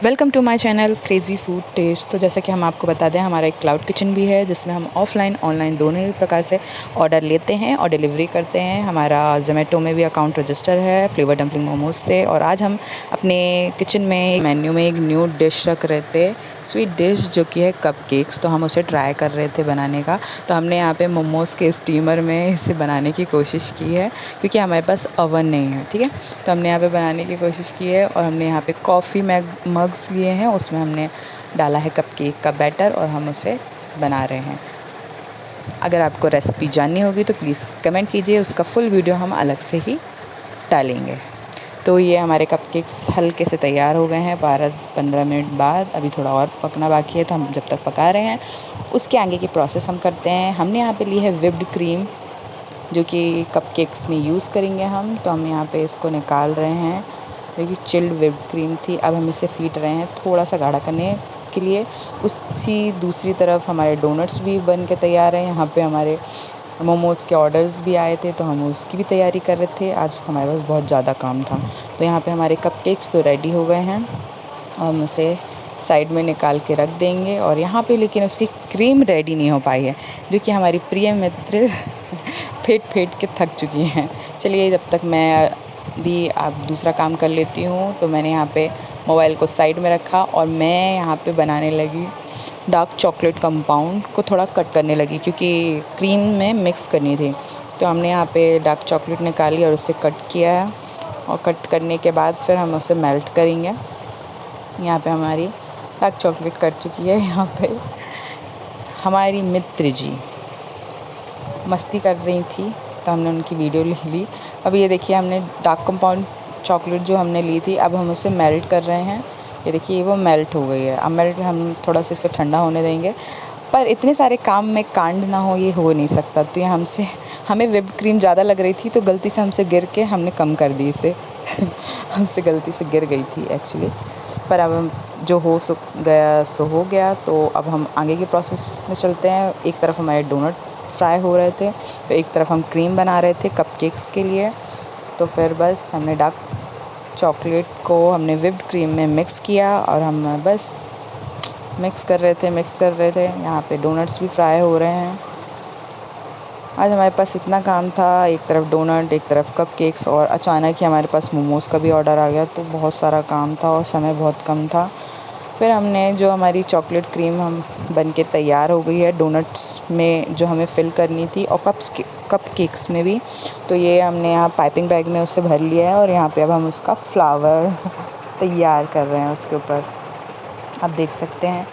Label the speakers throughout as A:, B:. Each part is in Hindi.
A: Welcome to my channel crazy food taste. तो जैसे कि हम आपको बता दें, हमारा एक क्लाउड किचन भी है जिसमें हम ऑफ़लाइन ऑनलाइन दोनों ही प्रकार से ऑर्डर लेते हैं और डिलीवरी करते हैं। हमारा ज़ोमैटो में भी अकाउंट रजिस्टर है फ्लेवर डम्पलिंग मोमोज़ से। और आज हम अपने किचन में मेन्यू में एक न्यू डिश रख रहे थे, स्वीट डिश जो कि है कपकेक्स। तो हम उसे ट्राई कर रहे थे बनाने का। तो हमने यहाँ पे मोमोज़ के स्टीमर में इसे बनाने की कोशिश की है क्योंकि हमारे पास ओवन नहीं है, ठीक है। तो हमने यहाँ पे बनाने की कोशिश की है और हमने यहाँ पे कॉफ़ी मग्स लिए हैं, उसमें हमने डाला है कपकेक का बैटर और हम उसे बना रहे हैं। अगर आपको रेसिपी जाननी होगी तो प्लीज़ कमेंट कीजिए, उसका फुल वीडियो हम अलग से ही डालेंगे। तो ये हमारे कपकेक्स हल्के से तैयार हो गए हैं 12-15 मिनट बाद। अभी थोड़ा और पकना बाकी है, तो हम जब तक पका रहे हैं उसके आगे की प्रोसेस हम करते हैं। हमने यहाँ पे ली है व्हिप्ड क्रीम जो कि कपकेक्स में यूज़ करेंगे हम। तो हम यहाँ पे इसको निकाल रहे हैं, क्योंकि चिल्ड व्हिप्ड क्रीम थी। अब हम इसे फीट रहे हैं थोड़ा सा गाढ़ा करने के लिए। उसी दूसरी तरफ हमारे डोनट्स भी बन के तैयार हैं। यहाँ पे हमारे मोमोज़ के ऑर्डर्स भी आए थे, तो हम उसकी भी तैयारी कर रहे थे। आज हमारे पास बहुत ज़्यादा काम था। तो यहाँ पे हमारे कपकेक्स तो रेडी हो गए हैं और हम उसे साइड में निकाल के रख देंगे। और यहाँ पे लेकिन उसकी क्रीम रेडी नहीं हो पाई है, जो कि हमारी प्रिय मित्र फेंट के थक चुकी हैं। चलिए, जब तक मैं भी आप दूसरा काम कर लेती हूँ। तो मैंने यहाँ पे मोबाइल को साइड में रखा और मैं यहाँ पे बनाने लगी डार्क चॉकलेट कंपाउंड को थोड़ा कट करने लगी, क्योंकि क्रीम में मिक्स करनी थी। तो हमने यहाँ पे डार्क चॉकलेट निकाली और उसे कट किया है। और कट करने के बाद फिर हम उसे मेल्ट करेंगे। यहाँ पे हमारी डार्क चॉकलेट कट चुकी है। यहाँ पे हमारी मित्र जी मस्ती कर रही थी, तो हमने उनकी वीडियो ले ली। अब ये देखिए, हमने डार्क कंपाउंड चॉकलेट जो हमने ली थी, अब हम उसे मेल्ट कर रहे हैं। ये देखिए, वो मेल्ट हो गई है। अब मेल्ट हम थोड़ा सा इसे ठंडा होने देंगे। पर इतने सारे काम में कांड ना हो, ये हो नहीं सकता। तो ये हमें व्हिप्ड क्रीम ज़्यादा लग रही थी, तो गलती से हमसे गिर के हमने कम कर दी इसे। हमसे गलती से गिर गई थी एक्चुअली। पर अब हम जो हो सो गया सो हो गया। तो अब हम आगे के प्रोसेस में चलते हैं। एक तरफ हमारे डोनट फ्राई हो रहे थे, तो एक तरफ हम क्रीम बना रहे थे कपकेक्स के लिए। तो फिर बस हमने डार्क चॉकलेट को हमने व्हिप्ड क्रीम में मिक्स किया और हम बस मिक्स कर रहे थे। यहाँ पे डोनट्स भी फ्राई हो रहे हैं। आज हमारे पास इतना काम था, एक तरफ डोनट, एक तरफ कपकेक्स, और अचानक ही हमारे पास मोमोज़ का भी ऑर्डर आ गया। तो बहुत सारा काम था और समय बहुत कम था। फिर हमने जो हमारी चॉकलेट क्रीम हम बन के तैयार हो गई है डोनट्स में, जो हमें फ़िल करनी थी, और कपकेक्स में भी। तो ये हमने यहाँ पाइपिंग बैग में उसे भर लिया है और यहाँ पे अब हम उसका फ्लावर तैयार कर रहे हैं उसके ऊपर। आप देख सकते हैं,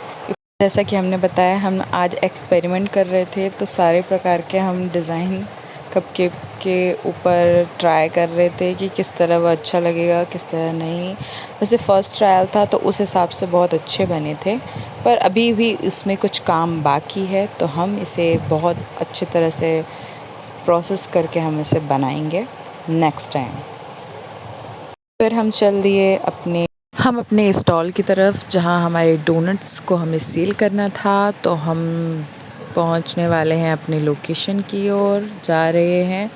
A: जैसा कि हमने बताया, हम आज एक्सपेरिमेंट कर रहे थे। तो सारे प्रकार के हम डिज़ाइन कपकेक के ऊपर ट्राई कर रहे थे कि किस तरह वो अच्छा लगेगा, किस तरह नहीं। वैसे फ़र्स्ट ट्रायल था, तो उस हिसाब से बहुत अच्छे बने थे। पर अभी भी इसमें कुछ काम बाकी है, तो हम इसे बहुत अच्छी तरह से प्रोसेस करके हम इसे बनाएंगे नेक्स्ट टाइम। फिर हम अपने स्टॉल की तरफ, जहां हमारे डोनट्स को हमें सेल करना था। तो हम पहुंचने वाले हैं अपनी लोकेशन की ओर, जा रहे हैं।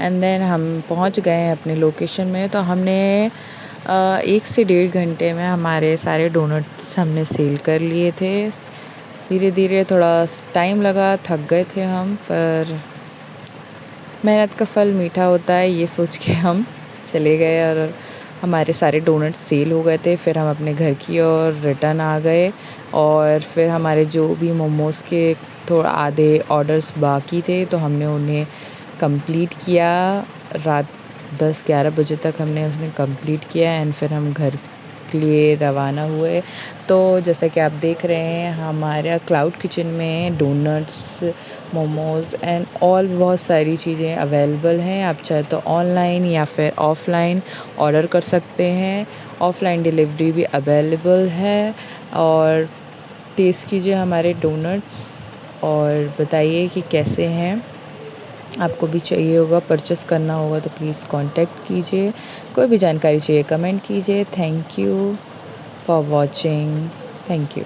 A: एंड देन हम पहुंच गए हैं अपनी लोकेशन में। तो हमने 1 से 1.5 घंटे में हमारे सारे डोनट्स हमने सेल कर लिए थे। धीरे धीरे थोड़ा टाइम लगा, थक गए थे हम, पर मेहनत का फल मीठा होता है, ये सोच के हम चले गए। और हमारे सारे डोनट्स सेल हो गए थे। फिर हम अपने घर की ओर रिटर्न आ गए। और फिर हमारे जो भी मोमोज़ के थोड़ा आधे ऑर्डर्स बाकी थे, तो हमने उन्हें कंप्लीट किया। रात 10-11 बजे तक हमने उसने कंप्लीट किया। एंड फिर हम घर के लिए रवाना हुए। तो जैसा कि आप देख रहे हैं, हमारा क्लाउड किचन में डोनट्स, मोमोज़ एंड ऑल बहुत सारी चीज़ें अवेलेबल हैं। आप चाहे तो ऑनलाइन या फिर ऑफ़लाइन ऑर्डर कर सकते हैं। ऑफ़लाइन डिलीवरी भी अवेलेबल है। और टेस्ट कीजिए हमारे डोनट्स और बताइए कि कैसे हैं। आपको भी चाहिए होगा, परचेस करना होगा, तो प्लीज़ कांटेक्ट कीजिए। कोई भी जानकारी चाहिए कमेंट कीजिए। Thank you for watching. Thank you.